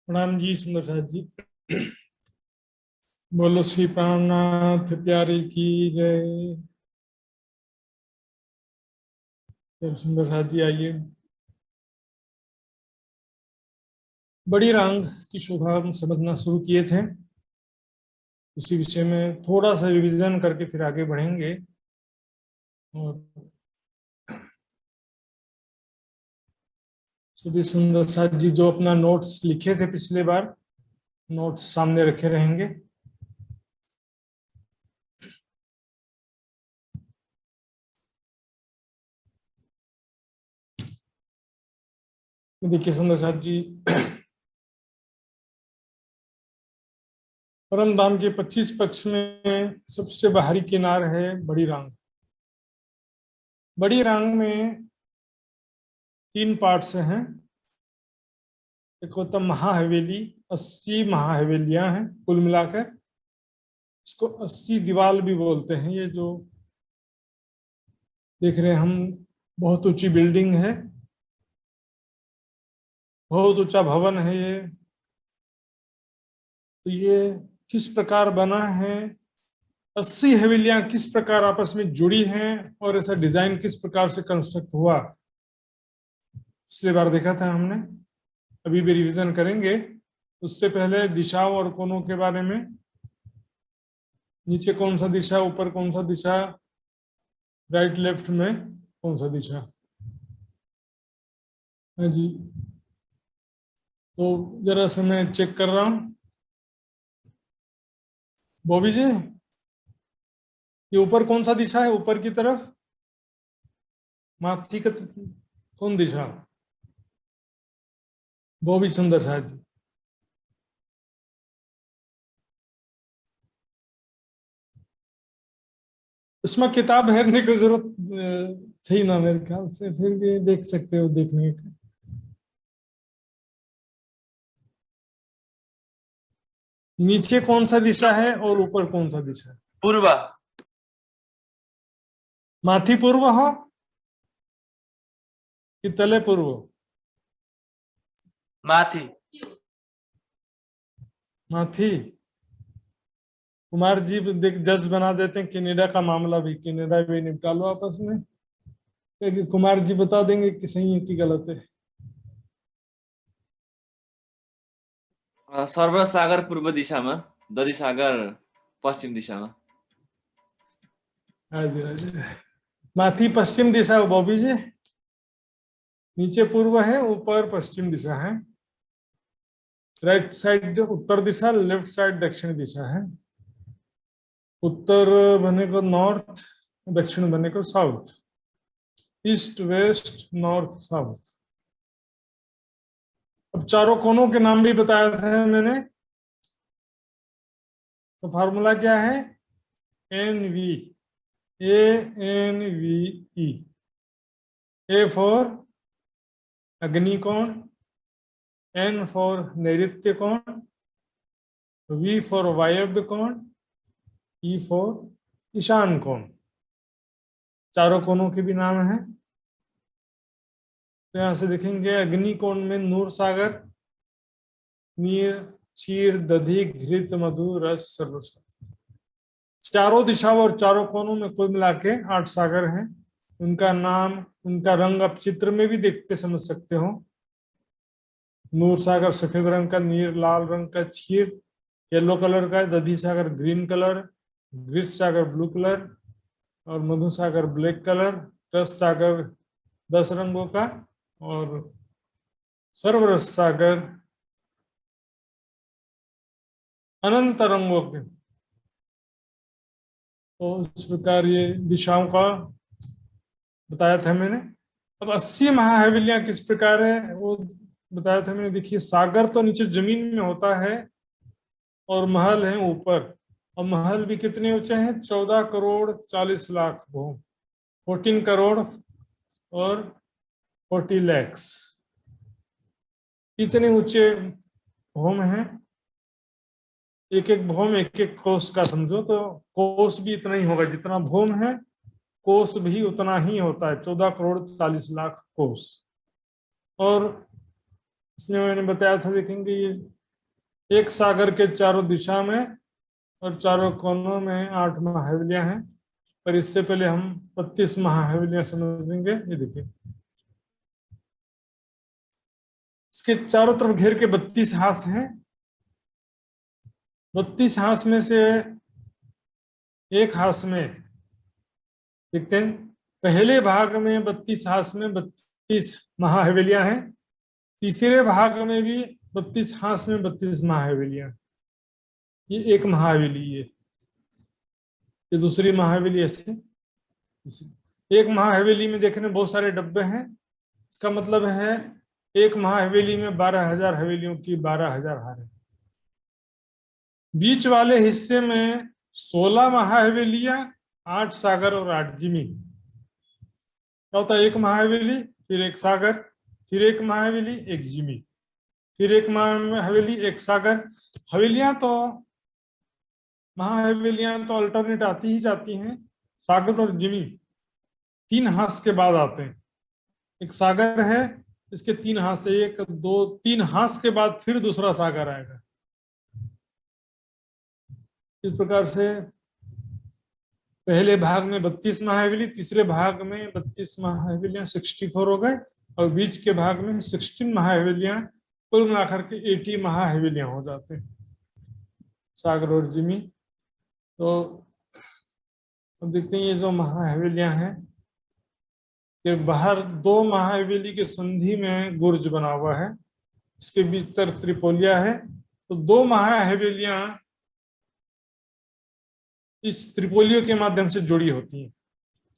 प्रणाम जी सुंदर साथ जी। बोलो श्री प्राणनाथ प्यारे की जय। जय सुंदर साथ जी आइए। बड़ी रांग की शोभा हम समझना शुरू किए थे, उसी विषय में थोड़ा सा रिवीजन करके फिर आगे बढ़ेंगे। और सभी सुंदर साथ जी जो अपना नोट्स लिखे थे पिछले बार, नोट्स सामने रखे रहेंगे। देखिए सुंदर साथ जी, परम धाम के 25 पक्ष में सबसे बाहरी किनार है बड़ी रांग। बड़ी रांग में 3 पार्ट्स हैं। एक होता महाहवेली, 80 महाहवेलियां हैं कुल मिलाकर। इसको 80 दीवाल भी बोलते हैं। ये जो देख रहे हैं हम, बहुत ऊंची बिल्डिंग है, बहुत ऊंचा भवन है ये। तो ये किस प्रकार बना है, 80 हवेलियां किस प्रकार आपस में जुड़ी हैं, और ऐसा डिजाइन किस प्रकार से कंस्ट्रक्ट हुआ, पिछले बार देखा था हमने। अभी भी रिवीजन करेंगे। उससे पहले दिशाओं और कोनों के बारे में, नीचे कौन सा दिशा, ऊपर कौन सा दिशा, राइट लेफ्ट में कौन सा दिशा है जी। तो जरा से मैं चेक कर रहा हूँ। बॉबी जी, ये ऊपर कौन सा दिशा है, ऊपर की तरफ माथी का कौन दिशा? बॉबी सुंदर साहब जी, उसमें किताब हेरने की जरूरत सही ना, मेरे ख्याल से फिर भी देख सकते हो, देखने का। नीचे कौन सा दिशा है और ऊपर कौन सा दिशा है? पूर्व। माथी पूर्व हो कि तले पूर्व? माथी। माथी। कुमार जी देख जज बना देते हैं, कनाडा का मामला भी, कनाडा भी निपटा लो आपस में। तो कुमार जी बता देंगे कि सही है कि गलत है। सर्वर सागर पूर्व दिशामा, दधी सागर पश्चिम दिशामा। हजुर हजुर, माथी पश्चिम दिशा हो बॉबी जी। नीचे पूर्व है, ऊपर पश्चिम दिशा है। राइट साइड उत्तर दिशा, लेफ्ट साइड दक्षिण दिशा है। उत्तर बनेगा नॉर्थ, दक्षिण बनेगा south, east west north south. अब चारों कोनों के नाम भी बताया था मैंने। तो फार्मूला क्या है? N V, A N V E. A for अग्निकोण, एन फॉर नैऋत्य कोण, वी फॉर वायव्य कोण, ई फॉर ईशान कोण। चारों कोनों के भी नाम हैं। तो यहां से देखेंगे, अग्नि कोण में नूर सागर, नीर, क्षीर, दधि, घृत, मधु, रस, सर्वरस। चारों दिशाओं और चारों कोनों में कुल मिला के 8 सागर हैं। उनका नाम, उनका रंग आप चित्र में भी देख के समझ सकते हो। नूर सागर सफेद रंग का, नीर लाल रंग का, क्षीर येलो कलर का, दधी सागर ग्रीन कलर, घृत सागर ब्लू कलर, और मधु सागर ब्लैक कलर, रस सागर 10 रंगों का, और सर्वरस सागर अनंत रंगों के। तो इस प्रकार ये दिशाओं का बताया था मैंने। अब 80 महाहवेलियां किस प्रकार है वो बताया था मैंने। देखिए, सागर तो नीचे जमीन में होता है और महल है ऊपर। और महल भी कितने ऊंचे हैं? 14 करोड़ 40 लाख भूम, 14 करोड़ और 40 लैक्स। इतने ऊंचे भूम हैं। एक एक भूम एक एक कोस का समझो, तो कोस भी इतना ही होगा जितना भूम है, कोस भी उतना ही होता है, 14 करोड़ 40 लाख कोस। और इसमें मैंने बताया था, देखेंगे ये एक सागर के चारों दिशा में और चारों कोनों में 8 महाहवेलियां हैं। पर इससे पहले हम 32 महाहवेलियां समझेंगे। ये देखिए, इसके चारों तरफ घेर के 32 हास हैं। 32 हास में से एक हास में देखते हैं, पहले भाग में 32 हास में 32 महाहवेलियां हैं। तीसरे भाग में भी 32 हास में 32 महाहवेलियां। ये एक महाहवेली है, ये दूसरी महाहवेली ऐसे। एक महाहवेली में देखने बहुत सारे डब्बे हैं। इसका मतलब है एक महाहवेली में 12,000 हवेलियों की 12,000 हारें। बीच वाले हिस्से में 16 महाहवेलियां, 8 सागर और 8 जिमी। क्या होता है? एक महाहवेली, फिर एक सागर, फिर एक महाहवेली, एक जिमी, फिर एक महाहवेली, एक सागर। हवेलियां तो महाहवेलियां तो अल्टरनेट आती ही जाती हैं। सागर और जिमी 3 हास के बाद आते हैं। एक सागर है, इसके 3 हास, 1 2 3 हास के बाद फिर दूसरा सागर आएगा। इस प्रकार से पहले भाग में 32 महाहवेली, तीसरे भाग में 32 महाहवेलियां 64 हो गए, और बीच के भाग में 16 महाहवेलियां, कुल मिलाकर के 80 महाहवेलियां हो जाते हैं, सागर और जिमी। तो अब देखते हैं ये जो महाहवेलियां हैं, कि बाहर 2 महाहवेली के संधि में गुर्ज बना हुआ है, इसके भीतर त्रिपोलिया है। तो 2 महाहवेलियां इस त्रिपोलियों के माध्यम से जुड़ी होती हैं।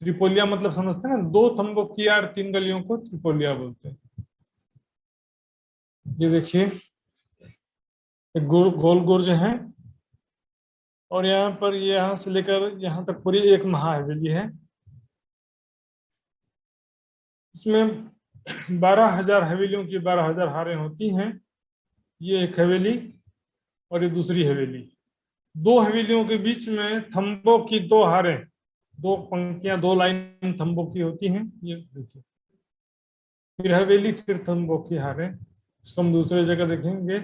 त्रिपोलिया मतलब समझते हैं ना, 2 थंबों की यार 3 गलियों को त्रिपोलिया बोलते हैं। ये देखिए, गोल गुर्ज है, और यहाँ पर यहाँ से लेकर यहाँ तक पूरी एक महाहवेली है। इसमें 12,000 हवेलियों की 12,000 हारें होती हैं। ये एक हवेली और ये दूसरी हवेली। 2 हवेलियों के बीच में थंबों की 2 हारें, 2 पंक्तियां, 2 लाइन थंबों की होती हैं। ये देखिए, फिर हवेली, फिर थंबों की हारें। इसको हम दूसरे जगह देखेंगे।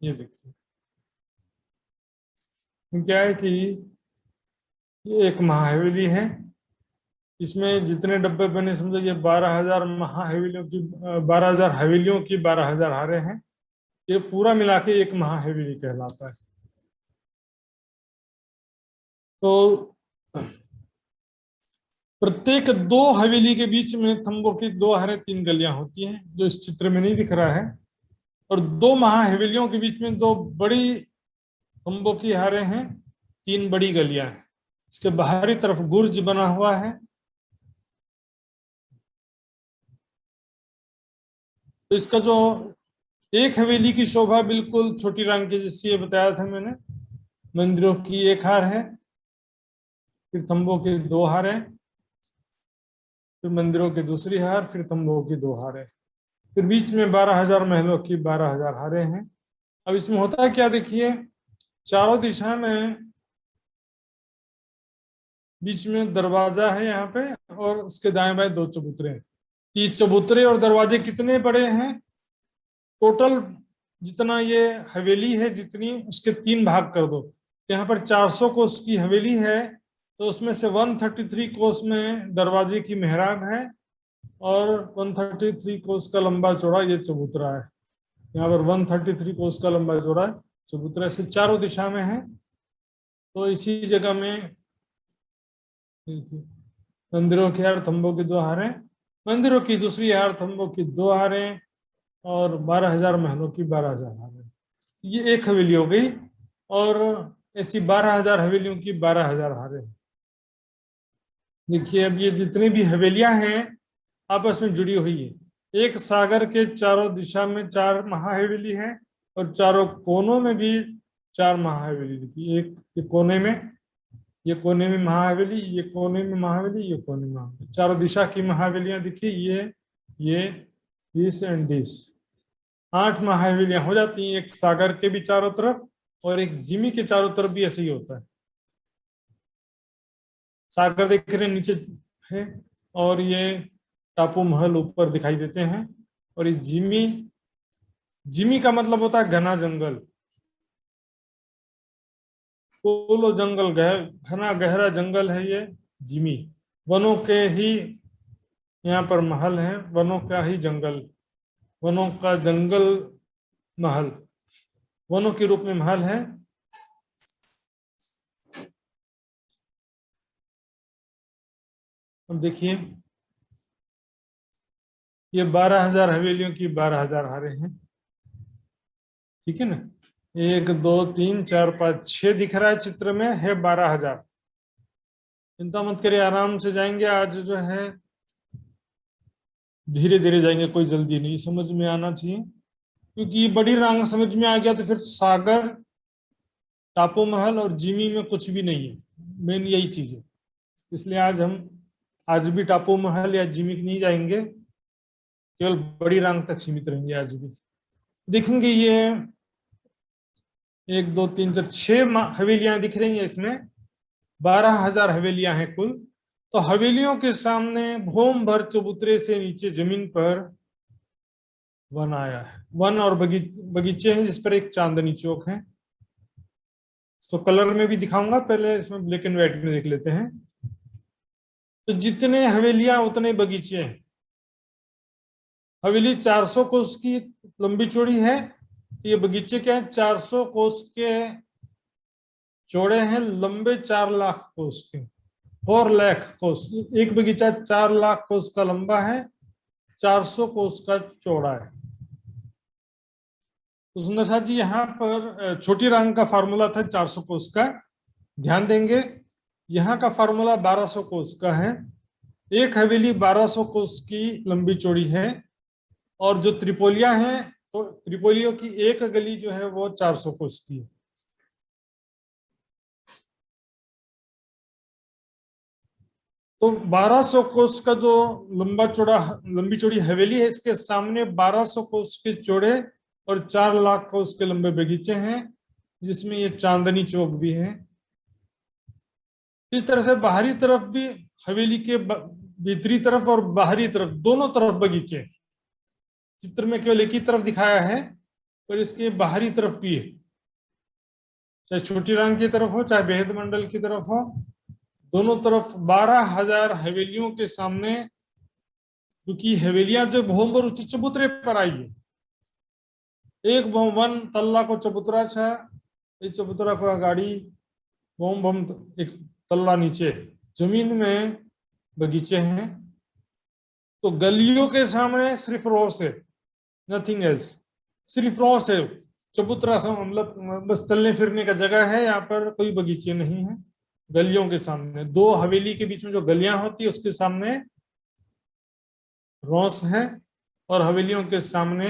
ये देखिए, क्या है कि ये एक महाहवेली है, इसमें जितने डब्बे बने समझो ये 12,000 महाहवेलियों की 12,000 हवेलियों की 12,000 हारें हैं। ये पूरा मिला के एक महाहवेली कहलाता है। तो प्रत्येक 2 हवेली के बीच में थंबों की 2 हारें, 3 गलियां होती हैं, जो इस चित्र में नहीं दिख रहा है। और 2 महाहवेलियों के बीच में 2 बड़ी थंबों की हारें हैं, 3 बड़ी गलियां हैं। इसके बाहरी तरफ गुर्ज बना हुआ है। तो इसका जो एक हवेली की शोभा बिल्कुल छोटी रंग की, जैसी ये बताया था मैंने, मंदिरों की एक हार है, फिर थंबों की 2 हार है, फिर मंदिरों की दूसरी हार, फिर थंबों की 2 हार है, फिर बीच में 12,000 महलों की 12,000 हारें हैं। अब इसमें होता है क्या, देखिए, चारों दिशा में बीच में दरवाजा है यहाँ पे, और उसके दाएं बाएं 2 चबूतरे हैं। ये चबूतरे और दरवाजे कितने बड़े हैं? टोटल जितना ये हवेली है जितनी, उसके 3 भाग कर दो। तो यहाँ पर 400 कोस की हवेली है, तो उसमें से 133 कोस में दरवाजे की मेहराब है, और 133 कोस का लंबा चौड़ा ये चबूतरा है। यहाँ पर 133 कोस का लंबा चौड़ा चबूतरा से चारों दिशा में है। तो इसी जगह में मंदिरों की हार, थंबों की 2 हारें, मंदिरों की दूसरी हार, थंबों की 2 हारें, और 12,000 महलों की 12,000 हारें। ये एक हवेली हो गई, और ऐसी 12,000 हवेलियों की 12,000 हारें। देखिए, अब ये जितनी भी हवेलियां हैं आपस में जुड़ी हुई है। एक सागर के चारों दिशा में 4 महाहवेली है, और चारों कोनों में भी 4 महाहवेली लिखी। एक ये कोने में, ये कोने में महाहवेली, ये कोने में महाहवेली, ये कोने में महाहवेली। चारों दिशा की महाहवेलियां दिखी, ये दिस एंड दिस। 8 महाहवेलियां हो जाती हैं, एक सागर के भी चारों तरफ, और एक जिमी के चारों तरफ भी ऐसे ही होता है। सागर देख रहे नीचे है, और ये टापू महल ऊपर दिखाई देते हैं। और ये जिमी, जिमी का मतलब होता है घना जंगल, पोलो जंगल, घना गहरा जंगल है ये जिमी। वनों के ही यहाँ पर महल हैं, वनों का ही जंगल, वनों का जंगल महल, वनों के रूप में महल है। अब देखिए ये 12,000 हवेलियों की 12,000 हारे हैं, ठीक है ना। 1 2 3 4 5 6 दिख रहा है चित्र में, है 12,000। चिंता मत करिए, आराम से जाएंगे आज जो है, धीरे धीरे जाएंगे, कोई जल्दी नहीं, समझ में आना चाहिए। क्योंकि ये बड़ी रंग समझ में आ गया तो फिर सागर, टापू महल और जिमी में कुछ भी नहीं है, मेन यही चीज है। इसलिए आज हम आज भी टापू महल या जिमी नहीं जाएंगे, केवल बड़ी रंग तक सीमित रहेंगे आज भी। देखेंगे ये 1 2 3 4 6 हवेलियां दिख रही हैं, इसमें 12,000 हवेलियां हैं कुल। तो हवेलियों के सामने भूम भर चबूतरे से नीचे जमीन पर वन आया है, वन और बगीचे हैं जिस पर एक चांदनी चौक है। इसको कलर में भी दिखाऊंगा, पहले इसमें ब्लैक एंड व्हाइट में देख लेते हैं। तो जितने हवेलियां उतने बगीचे हैं। हवेली 400 कोस की लंबी चौड़ी है, तो ये बगीचे क्या है, 400 कोस के चौड़े हैं, लंबे 4 लाख कोस के, 4 लाख कोस। एक बगीचा 4 लाख कोस का लंबा है, 400 कोस का चौड़ा है। तो सुंदर साथ जी, यहाँ पर छोटी रंग का फार्मूला था 400 कोस का, ध्यान देंगे यहाँ का फार्मूला 1200 कोस का है। एक हवेली 1200 कोस की लंबी चौड़ी है, और जो त्रिपोलिया है, तो त्रिपोलियों की एक गली जो है वो 400 कोस की है। तो 1200 कोस का जो लंबी चौड़ी हवेली है, इसके सामने 1200 कोस के चौड़े और 4 लाख कोस के लंबे बगीचे हैं, जिसमें ये चांदनी चौक भी है। इस तरह से बाहरी तरफ भी, हवेली के भीतरी तरफ और बाहरी तरफ, दोनों तरफ बगीचे। चित्र में केवल एक ही तरफ दिखाया है, पर इसके बाहरी तरफ भी है, चाहे छोटी रंग की तरफ हो चाहे बेहद मंडल की तरफ हो, दोनों तरफ 12,000 हवेलियों के सामने। क्योंकि हवेलियां जो भोमबर उच्च चबूतरे पर आई है, एक वन तल्ला को चबूतरा छा, इस चबूतरा को गाड़ी बोम बम एक तल्ला नीचे जमीन में बगीचे हैं। तो गलियों के सामने सिर्फ रोस है, नथिंग एल्स, सिर्फ रोस है, चबूतरा सा, मतलब बस चलने फिरने का जगह है, यहाँ पर कोई बगीचे नहीं है। गलियों के सामने, 2 हवेली के बीच में जो गलियां होती है उसके सामने रोस है, और हवेलियों के सामने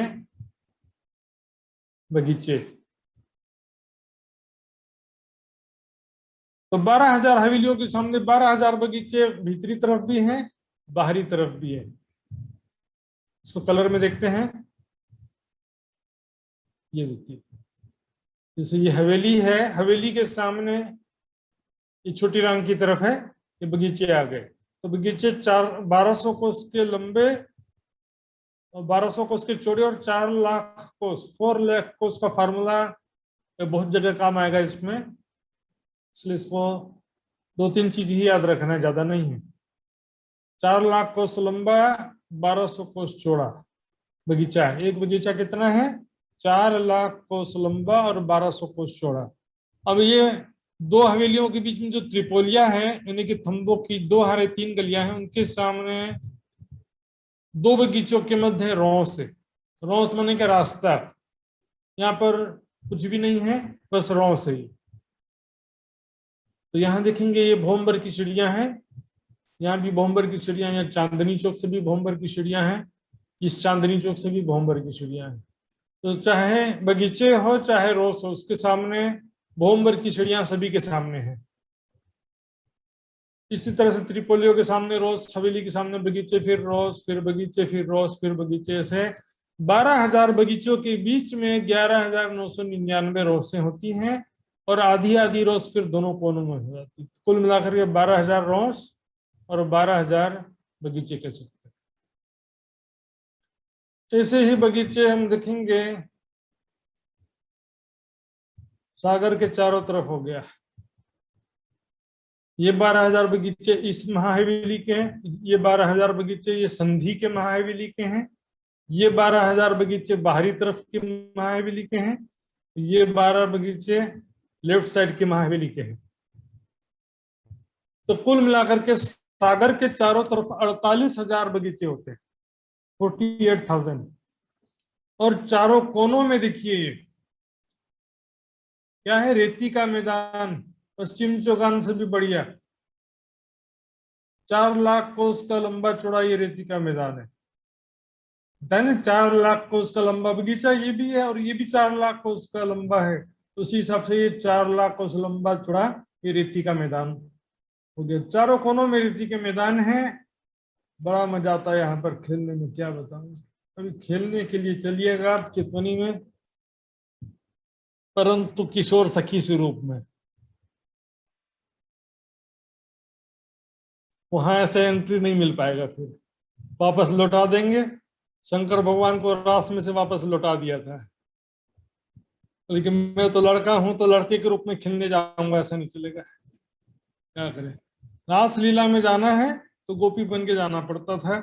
बगीचे। तो 12,000 हवेलियों के सामने 12,000 बगीचे, भीतरी तरफ भी हैं, बाहरी तरफ भी है। इसको कलर में देखते हैं। ये देखिए, जैसे ये हवेली है, हवेली के सामने ये छोटी रंग की तरफ है, ये बगीचे आ गए। तो बगीचे 1200 कोस के लंबे और 1200 कोस के चौड़े और 4 लाख कोस, 4 लाख कोस का फार्मूला बहुत जगह काम आएगा इसमें, इसलिए इसको 2-3 चीज ही याद रखना है, ज्यादा नहीं है। 4 लाख कोस लंबा, 1200 कोस चौड़ा बगीचा है। एक बगीचा कितना है, 4 लाख कोस लंबा और 1200 कोस चौड़ा। अब ये 2 हवेलियों के बीच में जो त्रिपोलिया है, यानी कि थंबों की 2 हारे 3 गलियां हैं, उनके सामने 2 बगीचों के मध्य रोस है। रोस माने का रास्ता, यहाँ पर कुछ भी नहीं है, बस रोस है। तो यहाँ देखेंगे ये भोमबर की सीढ़ियां हैं, यहाँ भी भोमबर की सीढ़ियां, यहाँ चांदनी चौक से भी भोमबर की सीढ़ियां हैं, इस चांदनी चौक से भी भोमबर की सीढ़ियां हैं। तो चाहे बगीचे हो चाहे रोस हो, उसके सामने भोमबर की सीढ़ियां सभी के सामने है। इसी तरह से त्रिपोलियों के सामने रोस, हवेली के सामने बगीचे, फिर रोस, फिर बगीचे, फिर रोस, फिर बगीचे। ऐसे 12,000 बगीचों के बीच में 11,999 रोसें होती हैं, और आधी आधी रोस फिर दोनों कोनों में हो जाती है। कुल मिलाकर के 12,000 रोस और 12,000 बगीचे कह सकते हैं। ऐसे ही बगीचे हम देखेंगे सागर के चारों तरफ हो गया। ये 12,000 बगीचे इस महाहवेली के हैं, ये 12,000 बगीचे ये संधि के महाहवेली के हैं, ये 12,000 बगीचे बाहरी तरफ के महाहवेली के हैं, ये 12 बगीचे लेफ्ट साइड के महाहवेली के हैं। तो कुल मिलाकर के सागर के चारों तरफ 48,000 बगीचे होते हैं, 48,000। और चारों कोनों में देखिए क्या है, रेती का मैदान, पश्चिम चौगान से भी बढ़िया। 4 लाख कोस का लंबा चौड़ा ये रेती का मैदान है, 4 लाख कोस का लंबा बगीचा ये भी है, और ये भी 4 लाख कोस का लंबा है। तो उसी हिसाब से ये 4 लाख कोस लंबा चौड़ा ये रेती का मैदान हो गया। चारों कोनों में रेती के मैदान है। बड़ा मजा आता है यहाँ पर खेलने में, क्या बताऊं। अभी खेलने के लिए चलिएगा चितवनी में, परंतु किशोर सखी स्वरूप में। वहां ऐसे एंट्री नहीं मिल पाएगा, फिर वापस लौटा देंगे। शंकर भगवान को रास में से वापस लौटा दिया था, लेकिन मैं तो लड़का हूं तो लड़के के रूप में खेलने जाऊंगा, ऐसा नहीं चलेगा। क्या करें, रास लीला में जाना है तो गोपी बन के जाना पड़ता था।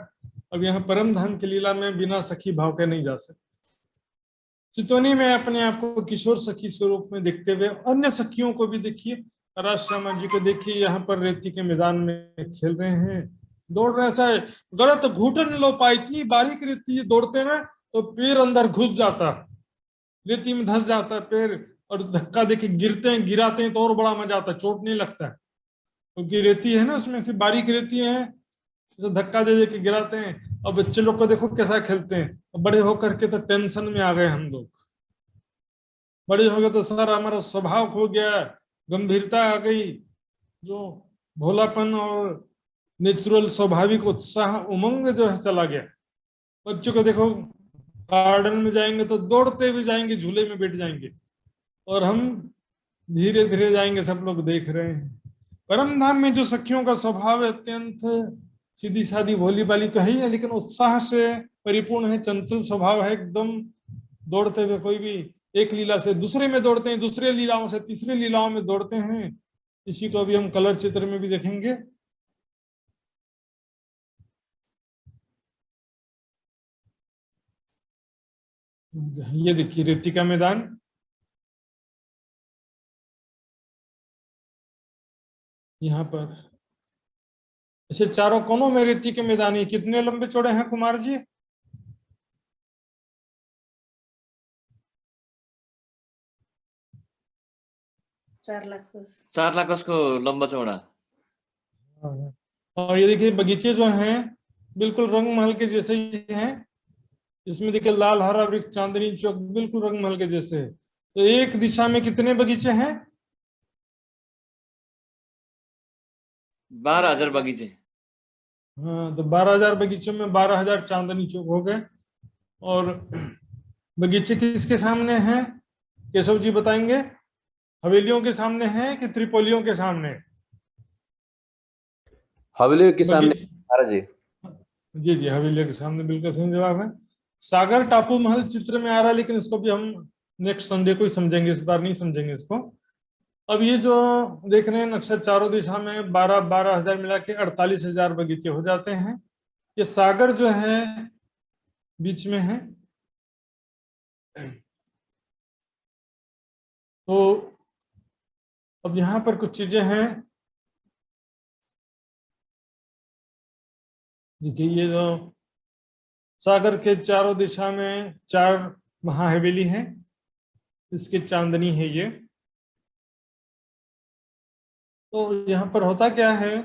अब यहाँ परम धाम की लीला में बिना सखी भाव के नहीं जा सकते। चितौनी में अपने आप को किशोर सखी स्वरूप में देखते हुए अन्य सखियों को भी देखिए। राज श्यामा जी को देखिए, यहाँ पर रेती के मैदान में खेल रहे हैं, दौड़ रहे हैं। ऐसा गलत घुटन लो पाई, इतनी बारीक रेती है, दौड़ते में तो पैर अंदर घुस जाता, रेती में धंस जाता है पैर, और धक्का देके गिरते हैं, गिराते हैं तो और बड़ा मजा आता है, चोट नहीं लगता है क्योंकि रेती है ना, उसमें से बारीक रेती है, तो धक्का दे दे के गिराते हैं। अब बच्चे लोग को देखो कैसा खेलते हैं। बड़े होकर के तो टेंशन में आ गए हम लोग, बड़े हो गए तो सारा हमारा स्वभाव खो गया, गंभीरता आ गई, जो भोलापन और नेचुरल स्वाभाविक उत्साह उमंग जो है चला गया। बच्चों को देखो गार्डन में जाएंगे तो दौड़ते हुए जाएंगे, झूले में बैठ जाएंगे, और हम धीरे धीरे जाएंगे, सब लोग देख रहे हैं। परम धाम में जो सखियों का स्वभाव है अत्यंत सीधी सादी भोली बाली तो है ही है, लेकिन उत्साह से परिपूर्ण है, चंचल स्वभाव है एकदम। दौड़ते हुए कोई भी एक लीला से दूसरे में दौड़ते हैं, दूसरे लीलाओं से तीसरी लीलाओं में दौड़ते हैं। इसी को अभी हम कलर चित्र में भी देखेंगे। ये देखिए रेती का मैदान, यहाँ पर ऐसे चारों कोनों में रेती के मैदान है। कितने लंबे चौड़े हैं कुमार जी? 4 लाख कोस। 4 लाख उसको लंबा चौड़ा। और ये देखिए बगीचे जो हैं बिल्कुल रंग महल के जैसे ही हैं। इसमें देखिए लाल हरा वृक्ष, चांदनी चौक, बिल्कुल रंग महल के जैसे। तो एक दिशा में कितने बगीचे हैं? 12,000 बगीचे। हाँ, तो 12,000 बगीचों में 12,000 चांदनी चौक हो गए। और बगीचे किसके सामने हैं, केशव जी बताएंगे? हवेलियों के सामने हैं कि त्रिपोलियों के सामने? हवेलियों के सामने महाराज जी। जी जी, हवेलियों के सामने, बिल्कुल सही जवाब है। सागर टापू महल चित्र में आ रहा है, लेकिन इसको भी हम नेक्स्ट संडे को ही समझेंगे, इस बार नहीं समझेंगे इसको। अब ये जो देख रहे हैं नक्शा, चारों दिशा में 12,000 मिला के 48,000 बगीचे हो जाते हैं। ये सागर जो है बीच में है। तो अब यहाँ पर कुछ चीजें हैं, देखिए ये जो सागर के चारों दिशा में 4 महाहवेली हैं, इसकी चांदनी है ये। तो यहाँ पर होता क्या है,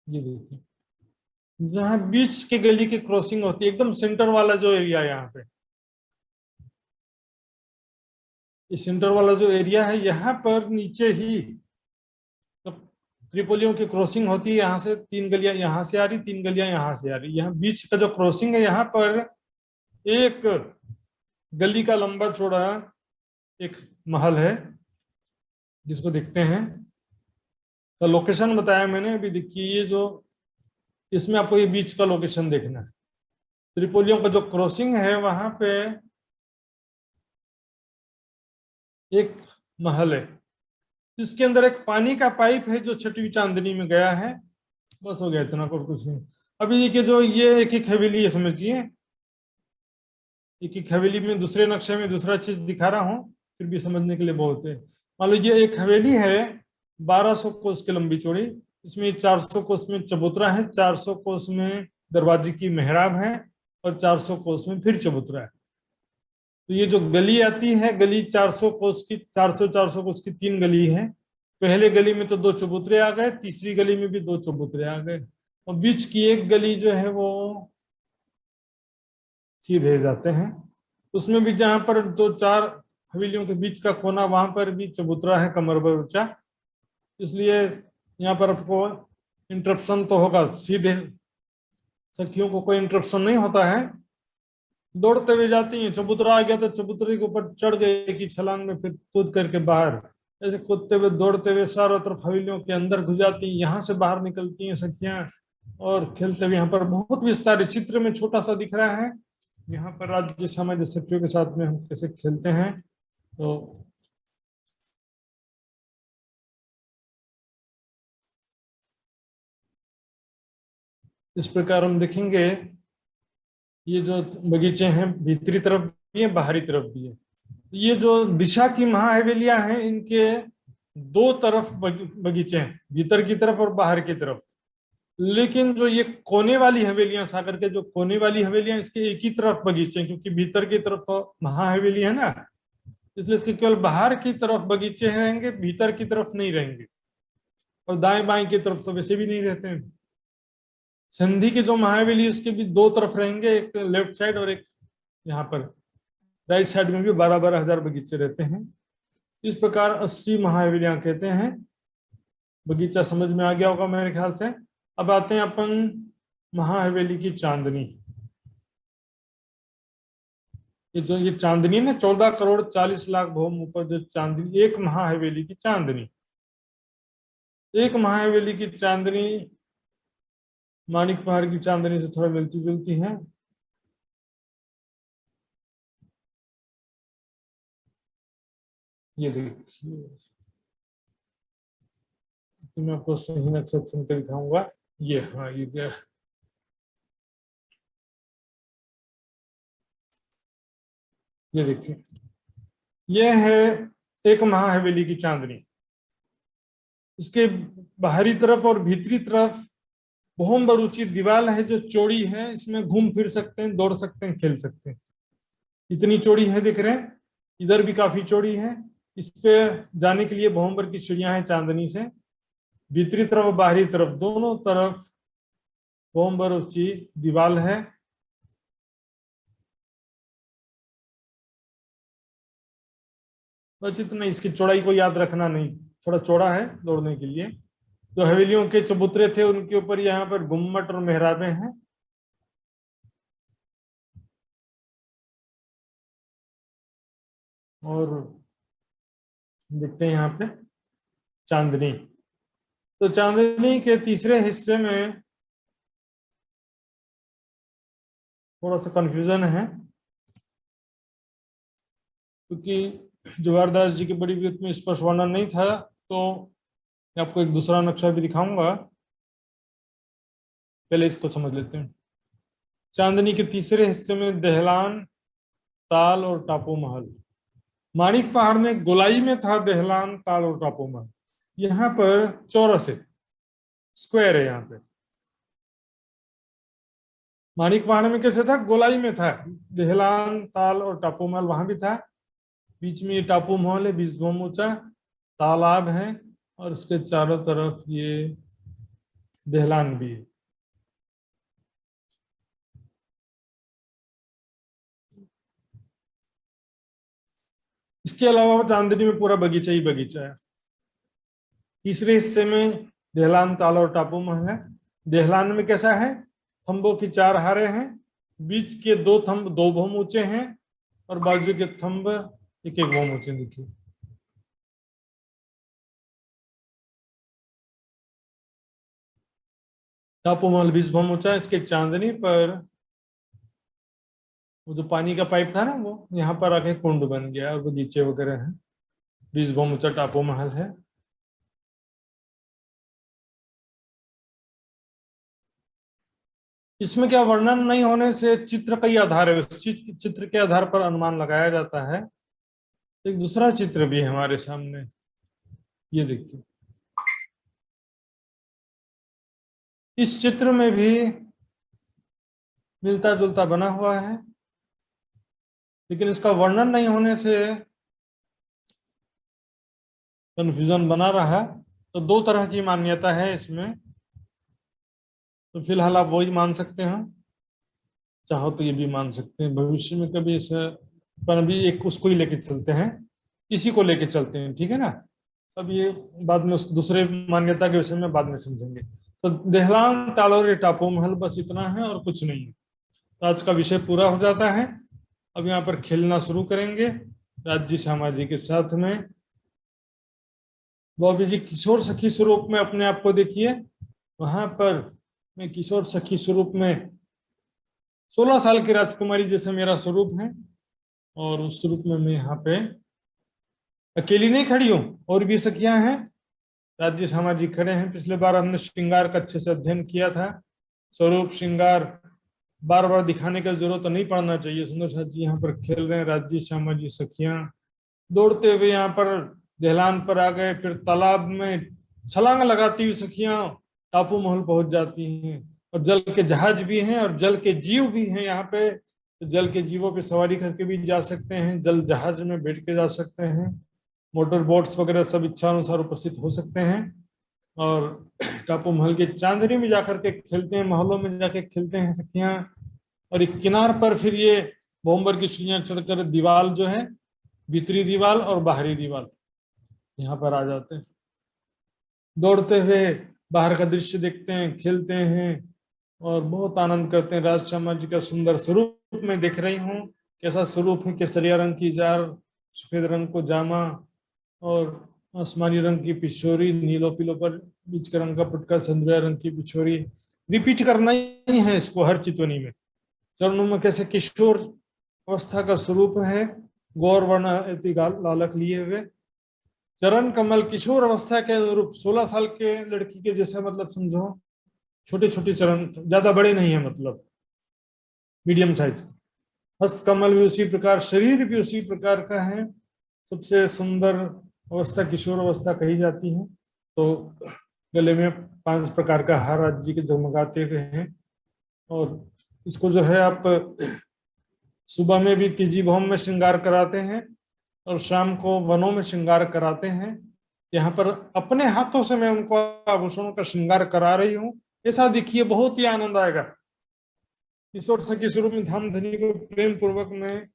ये देखिए जहाँ बीच के गली की क्रॉसिंग होती है, एकदम सेंटर वाला जो एरिया है, यहाँ पे ये सेंटर वाला जो एरिया है, यहाँ पर नीचे ही तो त्रिपोलियों की क्रॉसिंग होती है। यहाँ से 3 गलियां यहाँ से आ रही, 3 गलियां यहाँ से आ रही। यहाँ बीच का जो क्रॉसिंग है, यहाँ पर एक गली का लंबा चौड़ा एक महल है जिसको देखते हैं। तो लोकेशन बताया मैंने अभी, देखिए ये जो इसमें आपको ये बीच का लोकेशन देखना है। त्रिपोलियों का जो क्रॉसिंग है वहां पे एक महल है, इसके अंदर एक पानी का पाइप है जो छठवीं चांदनी में गया है। बस हो गया, इतना और कुछ नहीं। अभी देखिए, जो ये एक एक हवेली है, समझिए एक एक हवेली में दूसरे नक्शे में दूसरा चीज दिखा रहा हूँ, फिर भी समझने के लिए बहुत है। मान लो ये एक हवेली है 1200 कोस की लंबी चौड़ी, इसमें 400 कोस में चबूतरा है, 400 कोस में दरवाजे की मेहराब है, और 400 कोस में फिर चबूतरा है। तो ये जो गली आती है, गली 400 कोस की, 400 कोस की 3 गली है। पहले गली में तो 2 चबूतरे आ गए, तीसरी गली में भी 2 चबूतरे आ गए, और बीच की एक गली जो है वो सीधे जाते हैं। उसमें भी जहां पर 2-4 हवेलियों के बीच का कोना, वहां पर भी चबूतरा है कमर भर ऊंचा, इसलिए यहाँ पर आपको इंटरप्शन तो होगा, सीधे सखियों को कोई इंटरप्शन नहीं होता है, दौड़ते हुए जाती हैं। चबूतरा आ गया तो चबूतरे के ऊपर चढ़ गए कि छलांग में, फिर कूद करके बाहर, ऐसे कूदते हुए दौड़ते हुए चारों तरफ हवेलियों के अंदर घुस जाती हैं, यहाँ से बाहर निकलती हैं सखियां और खेलते हुए। यहाँ पर बहुत विस्तारित चित्र में छोटा सा दिख रहा है, यहाँ पर राज्य समय सखियों के साथ में हम कैसे खेलते हैं। तो इस प्रकार हम देखेंगे, ये जो बगीचे हैं भीतरी तरफ भी है, बाहरी तरफ भी है। ये जो दिशा की महाहवेलियां हैं, इनके 2 तरफ बगीचे हैं, भीतर की तरफ और बाहर की तरफ। लेकिन जो ये कोने वाली हवेलियां, सागर के जो कोने वाली हवेलियां, इसके एक ही तरफ बगीचे हैं, क्योंकि भीतर की तरफ तो महाहवेली है ना, इसलिए इसके केवल बाहर की तरफ बगीचे रहेंगे, भीतर की तरफ नहीं रहेंगे। और दाएं बाएं की तरफ तो वैसे भी नहीं रहते हैं। संधि की जो महाहवेली, उसके भी 2 तरफ रहेंगे, एक लेफ्ट साइड और एक यहाँ पर राइट साइड में भी 12-12 हजार बगीचे रहते हैं। इस प्रकार 80 महाहवेलियां कहते हैं। बगीचा समझ में आ गया होगा मेरे ख्याल से। अब आते हैं अपन महाहवेली की चांदनी। ये चांदनी ना, 14 करोड़ 40 लाख भूमि ऊपर जो चांदनी, एक महाहवेली की चांदनी, एक महाहवेली की चांदनी मानिक पहाड़ की चांदनी से थोड़ा मिलती जुलती है। ये देखिए, तो मैं आपको सही नक्शा चुन कर दिखाऊंगा। ये, हाँ, ये गया। ये देखिए, ये है एक महाहवेली की चांदनी। इसके बाहरी तरफ और भीतरी तरफ बहुत ऊंची दीवार है जो चौड़ी है, इसमें घूम फिर सकते हैं, दौड़ सकते हैं, खेल सकते हैं। इतनी चौड़ी है, देख रहे हैं, इधर भी काफी चौड़ी है। इस पे जाने के लिए बहुंबर की सीढ़ियां हैं चांदनी से। भीतरी तरफ और बाहरी तरफ दोनों तरफ बहुंबर ऊंची दीवार है। बस इतना, इसकी चौड़ाई को याद रखना नहीं, थोड़ा चौड़ा है दौड़ने के लिए। जो हवेलियों के चबूतरे थे उनके ऊपर यहाँ पर गुम्मट और मेहराबें हैं। और देखते हैं यहाँ पे चांदनी। तो चांदनी के तीसरे हिस्से में थोड़ा सा कंफ्यूजन है, क्योंकि जवाहरदास जी की बड़ी विद्वत में स्पष्ट वर्णन नहीं था। तो मैं आपको एक दूसरा नक्शा भी दिखाऊंगा, पहले इसको समझ लेते हैं। चांदनी के तीसरे हिस्से में दहलान, ताल और टापू महल। माणिक पहाड़ में गोलाई में था दहलान, ताल और टापू महल। यहाँ पर चौरस है, स्क्वायर है। यहाँ पे माणिक पहाड़ में कैसे था, गोलाई में था, दहलान, ताल और टापू महल वहां भी था। बीच में ये टापू महल है, बीच बहुत ऊंचा तालाब है, और उसके चारों तरफ ये दहलान भी है। इसके अलावा चांदनी में पूरा बगीचा ही बगीचा है। तीसरे हिस्से में दहलान, ताल और टापू महल है। दहलान में कैसा है, थंबों की 4 हारे हैं, बीच के 2 थंब 2 भौम ऊंचे हैं, और बाजू के थंब एक एक भौम ऊंचे। देखिए, टापू महल 20 भौम ऊंचा है। इसके चांदनी पर वो जो पानी का पाइप था ना, वो यहाँ पर आके कुंड बन गया और बगीचे वगैरह हैं। बीस बहुत ऊंचा टापू महल है। इसमें क्या वर्णन नहीं होने से चित्र का ही आधार है, उस चित्र के आधार पर अनुमान लगाया जाता है। एक दूसरा चित्र भी है हमारे सामने, ये देखिए। इस चित्र में भी मिलता जुलता बना हुआ है, लेकिन इसका वर्णन नहीं होने से कंफ्यूजन बना रहा। तो दो तरह की मान्यता है इसमें, तो फिलहाल आप वही मान सकते हैं, चाहो तो ये भी मान सकते हैं। भविष्य में कभी ऐसा, पर अभी एक उसको ही लेके चलते हैं, इसी को लेके चलते हैं, ठीक है ना। अब ये बाद में उस दूसरे मान्यता के विषय में बाद में समझेंगे। तो देहलांग तालोरी टापू महल बस इतना है और कुछ नहीं है। तो आज का विषय पूरा हो जाता है। अब यहाँ पर खेलना शुरू करेंगे राज्य सामाजी के साथ में। बॉबी जी किशोर सखी स्वरूप में अपने आप को देखिए। वहां पर मैं किशोर सखी स्वरूप में 16 साल की राजकुमारी जैसे मेरा स्वरूप है, और उस स्वरूप में मैं यहाँ पे अकेली नहीं खड़ी हूँ, और भी सखियां हैं। राज्य सामाजिक खड़े हैं। पिछले बार हमने श्रृंगार का अच्छे से अध्ययन किया था। स्वरूप श्रृंगार बार बार दिखाने की जरूरत तो नहीं पड़ना चाहिए। सुंदर साथ जी यहाँ पर खेल रहे हैं। राज्य सामाजिक सखियां दौड़ते हुए यहाँ पर दहलान पर आ गए। फिर तालाब में छलांग लगाती हुई सखियां टापू महल पहुंच जाती हैं। और जल के जहाज भी हैं और जल के जीव भी हैं यहाँ पे। तो जल के जीवों पे सवारी करके भी जा सकते हैं, जल जहाज में बैठ के जा सकते हैं, मोटर बोट्स वगैरह सब इच्छा अनुसार उपस्थित हो सकते हैं। और टापू महल के चांदनी में जाकर के खेलते हैं, महलों में जाके खेलते हैं सखियां। और एक किनार पर फिर ये बोम्बर की सीढ़ियां चढ़कर दीवार जो है, भीतरी दीवार और बाहरी दीवार, यहाँ पर आ जाते हैं। दौड़ते हुए बाहर का दृश्य देखते हैं, खेलते हैं और बहुत आनंद करते हैं। राज समाज का सुंदर स्वरूप मैं देख रही हूँ। कैसा स्वरूप है, केसरिया रंग की जार, सफेद रंग को जामा और आसमानी रंग की पिछोरी, नीलो पीलो पर बीच का रंग का पटका, संध्या रंग की पिछोरी। रिपीट करना ही है इसको हर चितवनी में। चरणों में कैसे किशोर अवस्था का स्वरूप है, गौर वर्ण लालक लिए हुए। चरण कमल किशोर अवस्था के अनुरूप 16 साल के लड़की के जैसा, मतलब समझो छोटे छोटे चरण, ज्यादा बड़े नहीं है, मतलब मीडियम साइज। हस्त कमल भी उसी प्रकार, शरीर भी उसी प्रकार का है। सबसे सुंदर अवस्था किशोर अवस्था कही जाती है। तो गले में 5 प्रकार का हार राज्य के जगमगाते हुए हैं। और इसको जो है आप सुबह में भी तीजी भौम में श्रृंगार कराते हैं और शाम को वनों में श्रृंगार कराते हैं। यहाँ पर अपने हाथों से मैं उनको आभूषणों का श्रृंगार करा रही हूँ। ऐसा देखिए, बहुत ही आनंद आएगा। किशोर सखी स्वरूप में धामधनी को प्रेम पूर्वक में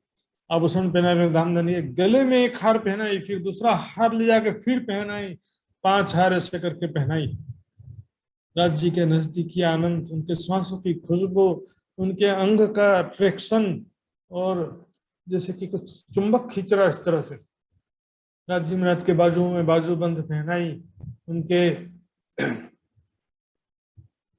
आभूषण पहना, धामधनी गले में एक हार पहनाई, फिर दूसरा हार ले जाके फिर पहनाई, 5 हार ऐसे करके पहनाई। राज्य के नजदीकी आनंद, उनके श्वासों की खुशबू, उनके अंग का अट्रैक्शन, और जैसे कि कुछ चुंबक खींच रहा, इस तरह से। राज्य महाराज के बाजू में बाजूबंद पहनाई, उनके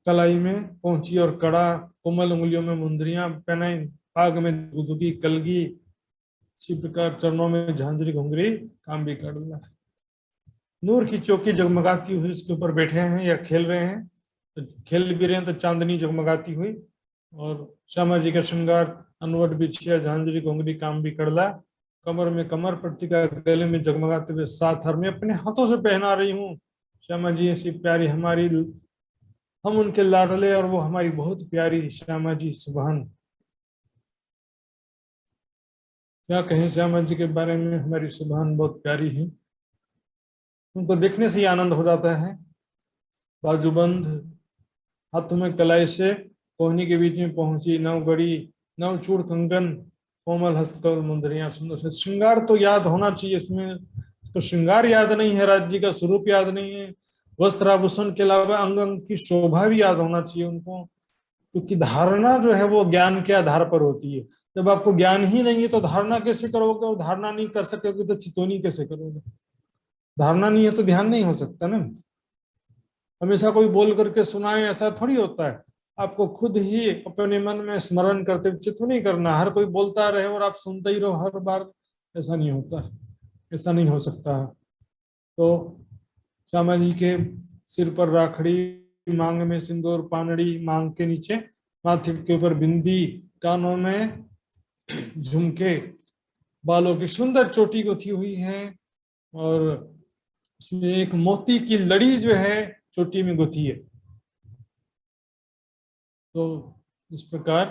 कलाई में पहुंची और कड़ा, कोमल उंगलियों में मुंदरियां पहनाई, पाग में दुदुकी कलगी, इसी प्रकार चरणों में झांझरी घुंघरी काम भी कर दिया। नूर की चौकी जगमगाती हुई इसके ऊपर बैठे हैं या खेल रहे हैं। तो खेल भी रहे हैं तो चांदनी जगमगाती हुई। और श्यामा जी का श्रृंगार, अनवट बिछिया, झांझरी घुंघरी काम भी करला, कमर में कमर पट्टी का, गले में जगमगाते हुए 7 हार मैं अपने हाथों से पहना रही हूँ। श्यामा जी ऐसी प्यारी हमारी, हम उनके लाडले और वो हमारी बहुत प्यारी श्यामा जी सुभान। क्या कहें श्यामा जी के बारे में, हमारी सुभान बहुत प्यारी है। उनको देखने से ही आनंद हो जाता है। बाजूबंद, हाथों में कलाई से कोहनी के बीच में पहुंची, नवगढ़ी, नवचूड़ कंगन, कोमल हस्तकल मुंदरियां, सुंदर से श्रृंगार तो याद होना चाहिए इसमें। तो श्रृंगार याद नहीं है, राज्य का स्वरूप याद नहीं है, वस्त्र आभूषण के अलावा अंग अंग की शोभा भी याद होना चाहिए उनको। क्योंकि धारणा जो है वो ज्ञान के आधार पर होती है। जब आपको ज्ञान ही नहीं है तो धारणा कैसे करोगे, और धारणा नहीं कर सकोगे तो चितौनी कैसे करोगे। धारणा नहीं है तो ध्यान नहीं हो सकता ना। हमेशा कोई बोल करके सुनाए ऐसा थोड़ी होता है। आपको खुद ही अपने मन में स्मरण करते हुए चित्त नहीं करना, हर कोई बोलता रहे और आप सुनते ही रहो हर बार, ऐसा नहीं होता, ऐसा नहीं हो सकता। तो श्यामा जी के सिर पर राखड़ी, मांग में सिंदूर, पानड़ी मांग के नीचे, माथे के ऊपर बिंदी, कानों में झुमके, बालों की सुंदर चोटी गुथी हुई है और उसमें एक मोती की लड़ी जो है चोटी में गुथी है। तो इस प्रकार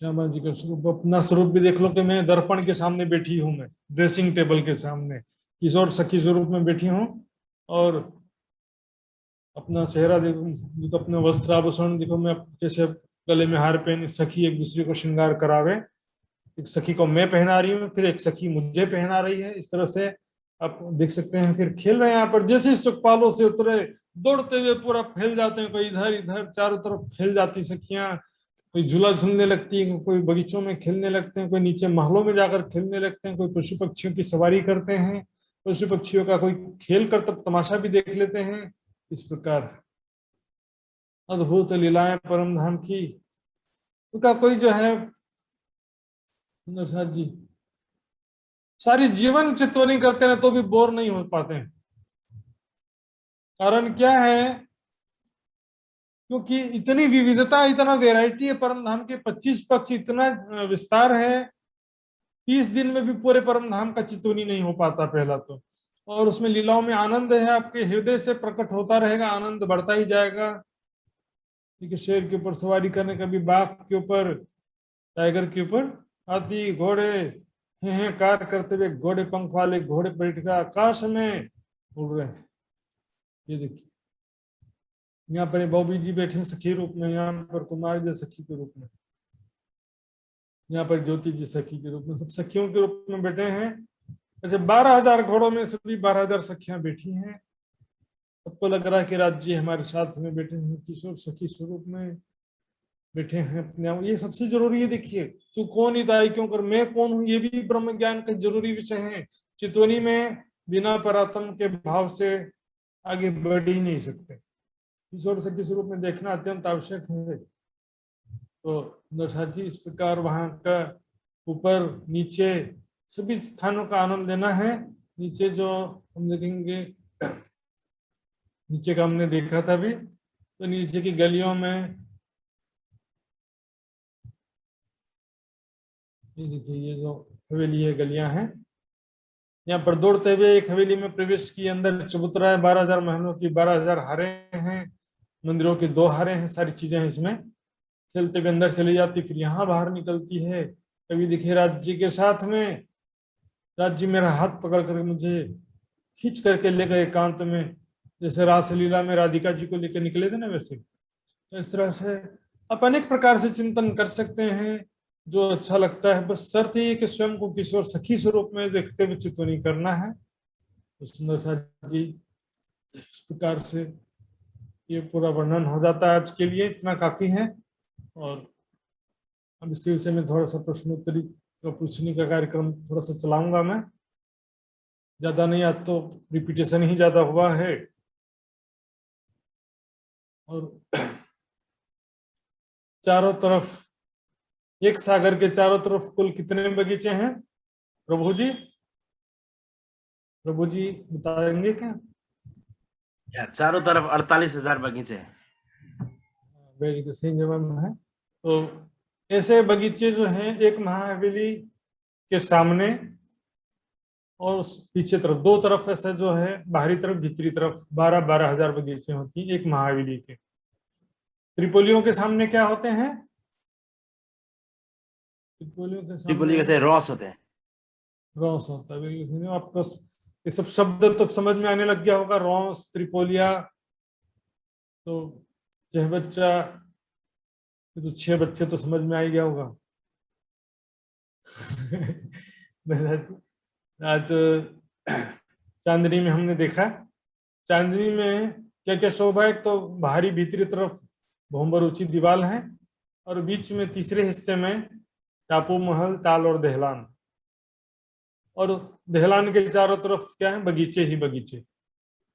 श्यामा जी का स्वरूप, अपना स्वरूप भी देख लो कि मैं दर्पण के सामने बैठी हूं, मैं ड्रेसिंग टेबल के सामने किशोर सखी स्वरूप में बैठी हूँ और अपना चेहरा देखो, तो अपने वस्त्र आभूषण देखो, मैं कैसे गले में हार पहन, सखी एक दूसरे को श्रृंगार करावे, एक सखी को मैं पहना रही हूँ, फिर एक सखी मुझे पहना रही है, इस तरह से आप देख सकते हैं। फिर खेल रहे हैं यहाँ पर, जैसे सुखपालों से उतरे दौड़ते हुए पूरा फैल जाते हैं, कोई इधर इधर चारों तरफ फैल जाती सखियां, कोई झूला झूलने लगती है, कोई बगीचों में खेलने लगते हैं, कोई नीचे महलों में जाकर खेलने लगते हैं, कोई पशु पक्षियों की सवारी करते हैं, पशु पक्षियों का कोई खेल कर तब तमाशा भी देख लेते हैं। इस प्रकार अद्भुत लीलाएं परम धाम की, उनका कोई जो है सुंदर जी सारी जीवन चित्तवनी करते हैं तो भी बोर नहीं हो पाते हैं। कारण क्या है? क्योंकि इतनी विविधता, इतना वैरायटी है परम धाम के, 25 पक्ष, इतना विस्तार है, 30 दिन में भी पूरे परम धाम का चित्तवनी नहीं हो पाता पहला तो। और उसमें लीलाओं में आनंद है, आपके हृदय से प्रकट होता रहेगा, आनंद बढ़ता ही जाएगा। ठीक है, शेर के ऊपर सवारी करने, कभी बाघ के ऊपर, टाइगर के ऊपर, हाथी घोड़े हैं कार करते हुए, घोड़े पंख वाले घोड़े बैठकर आकाश में उड़ रहे हैं। ये देखिए, यहाँ पर बॉबी जी बैठे सखी रूप में, यहाँ पर कुमार जी सखी के रूप में, यहाँ पर ज्योति जी सखी के रूप में, सब सखियों के रूप में बैठे हैं। ऐसे 12,000 घोड़ों में सभी 12,000 सखियां बैठी हैं। सबको लग रहा है कि राज्य हमारे साथ में बैठे हैं, किशोर सखी स्वरूप में बैठे हैं अपने आप। ये सबसे जरूरी है। देखिए, तू कौन हिताई क्यों कर, मैं कौन हूं, ये भी ब्रह्म ज्ञान का जरूरी विषय है। चितवनी में बिना परात्म के भाव से आगे बढ़ ही नहीं सकते। किशोर सखी स्वरूप में देखना अत्यंत आवश्यक है। तो नरसाद जी, इस प्रकार वहां का ऊपर नीचे सभी स्थानों का आनंद लेना है। नीचे जो हम देखेंगे, नीचे का हमने देखा था भी, तो नीचे की गलियों में ये देखिए, ये जो हवेली है, गलियां हैं, यहाँ पर दौड़ते हुए एक हवेली में प्रवेश किए, अंदर चबूतरा है, 12,000 महलों की 12,000 हारे हैं, मंदिरों के 2 हारे हैं, सारी चीजें हैं इसमें। खेलते हुए अंदर चली जाती, फिर यहाँ बाहर निकलती है। कभी दिखे राज्य के साथ में, राज्य मेरा हाथ पकड़ कर मुझे खींच करके ले गए एकांत में, जैसे रासलीला में राधिका जी को लेकर निकले थे ना, वैसे। तो इस तरह से आप अनेक प्रकार से चिंतन कर सकते हैं, जो अच्छा लगता है। बस शर्त ये कि स्वयं को किशोर सखी स्वरूप में देखते हुए चित्तवनी करना है। तो सुंदर सा जी, इस प्रकार से ये पूरा वर्णन हो जाता है। आज के लिए इतना काफी है। और अब इसके विषय में थोड़ा सा प्रश्नोत्तरी का पूछने का कार्यक्रम थोड़ा सा चलाऊंगा मैं, ज्यादा नहीं, आज तो रिपीटेशन ही ज्यादा हुआ है। और चारों तरफ, एक सागर के चारों तरफ कुल कितने बगीचे हैं प्रभु जी? प्रभु जी बताएंगे क्या? चारों तरफ 48,000 बगीचे हैं। वेरी सही जवाब है। तो ऐसे बगीचे जो हैं, एक महाहवेली के सामने और पीछे तरफ, 2 तरफ ऐसे जो है, बाहरी तरफ भीतरी तरफ 12,000 बगीचे होती हैं एक महाहवेली के। त्रिपोलियों के सामने क्या होते हैं? त्रिपोली कैसे रॉस होते हैं, रॉस होता है। आपको ये सब शब्द तो समझ में आने लग गया होगा, रॉस, त्रिपोलिया। तो 6 बच्चा, ये तो 6 बच्चे तो समझ में आ ही गया होगा। आज चांदनी में हमने देखा, चांदनी में क्या क्या शोभा है? तो बाहरी भीतरी तरफ भोंबर ऊंची दीवार है, और बीच में तीसरे हिस्से में टापू महल, ताल और दहलान। और दहलान के चारों तरफ क्या है? बगीचे ही बगीचे।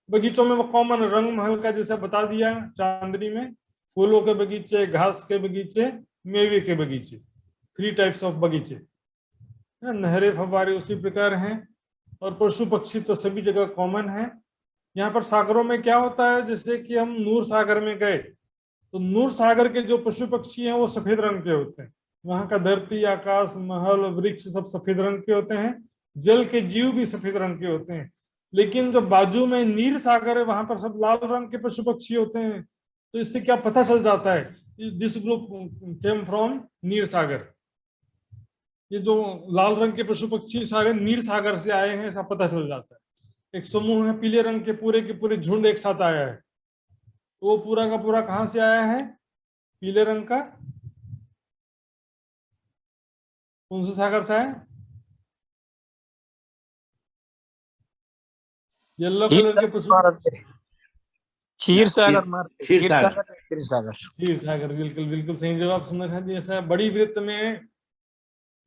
बगीचों में वो कॉमन रंग महल का जैसा बता दिया चांदनी में, फूलों के बगीचे, घास के बगीचे, मेवे के बगीचे, 3 टाइप्स ऑफ बगीचे। नहरें, फव्वारे उसी प्रकार हैं। और पशु पक्षी तो सभी जगह कॉमन है। यहाँ पर सागरों में क्या होता है, जैसे कि हम नूर सागर में गए तो नूर सागर के जो पशु पक्षी हैं वो सफेद रंग के होते हैं। वहां का धरती, आकाश, महल, वृक्ष सब सफेद रंग के होते हैं। जल के जीव भी सफेद रंग के होते हैं। लेकिन जो बाजू में नीर सागर है वहां पर सब लाल रंग के पशु पक्षी होते हैं। तो इससे क्या पता चल जाता है, दिस ग्रुप केम फ्रॉम नीर सागर। ये जो लाल रंग के पशु पक्षी सारे नीर सागर से आए हैं, ऐसा पता चल जाता है। एक समूह है पीले रंग के पूरे झुंड एक साथ आया है, तो वो पूरा का पूरा कहां से आया है, पीले रंग का, कौन से सागर से है, येलो कलर के पशु, क्षीर सागर क्षीर सागर। क्षीर सागर क्षीर सागर, बिल्कुल बिल्कुल सही जवाब सुंदर जी। ऐसा बड़ी वृत्त में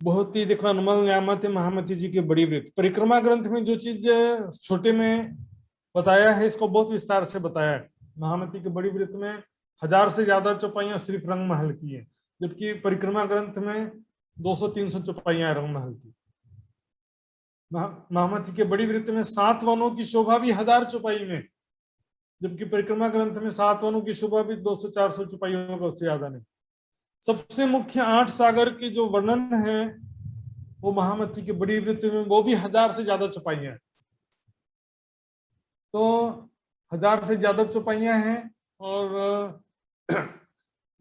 बहुत ही, देखो अनमोल न्यामत है महामती जी की बड़ी वृत्त। परिक्रमा ग्रंथ में जो चीज छोटे में बताया है, इसको बहुत विस्तार से बताया है। महामती की बड़ी वृत्त में 1000 से ज्यादा चौपाइयां सिर्फ रंग महल की है, जबकि परिक्रमा ग्रंथ में 200-300 चौपाइयां रंग महल की। महामती के बड़ी वृत्त में 7 वनों की शोभा भी 1000 चौपाई में, जबकि परिक्रमा ग्रंथ में 7 वनों की शोभा भी 200-400 चौपाइयों का, उससे ज्यादा नहीं। सबसे मुख्य 8 सागर की जो वर्णन है वो महामती की बड़ी वृत्त में, वो भी 1000 से ज्यादा चौपाइयां हैं। तो 1000 से ज्यादा चौपाइयां हैं और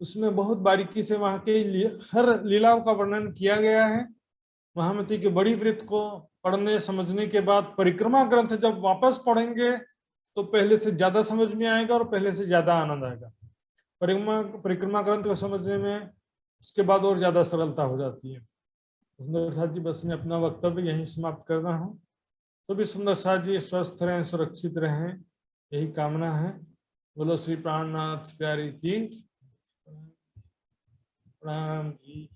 उसमें बहुत बारीकी से वहां के हर लीलाओं का वर्णन किया गया है। महामती की बड़ी वृत्त को पढ़ने समझने के बाद परिक्रमा ग्रंथ जब वापस पढ़ेंगे तो पहले से ज्यादा समझ में आएगा और पहले से ज्यादा आनंद आएगा। परिक्रमा ग्रंथ को समझने में उसके बाद और ज्यादा सरलता हो जाती है। सुंदर साथ जी, बस मैं अपना वक्तव्य यहीं समाप्त कर रहा हूँ। तो भी सुंदर साथ जी स्वस्थ रहें, सुरक्षित रहें, यही कामना है। बोलो श्री प्राणनाथ प्यारी की प्रणाम जी।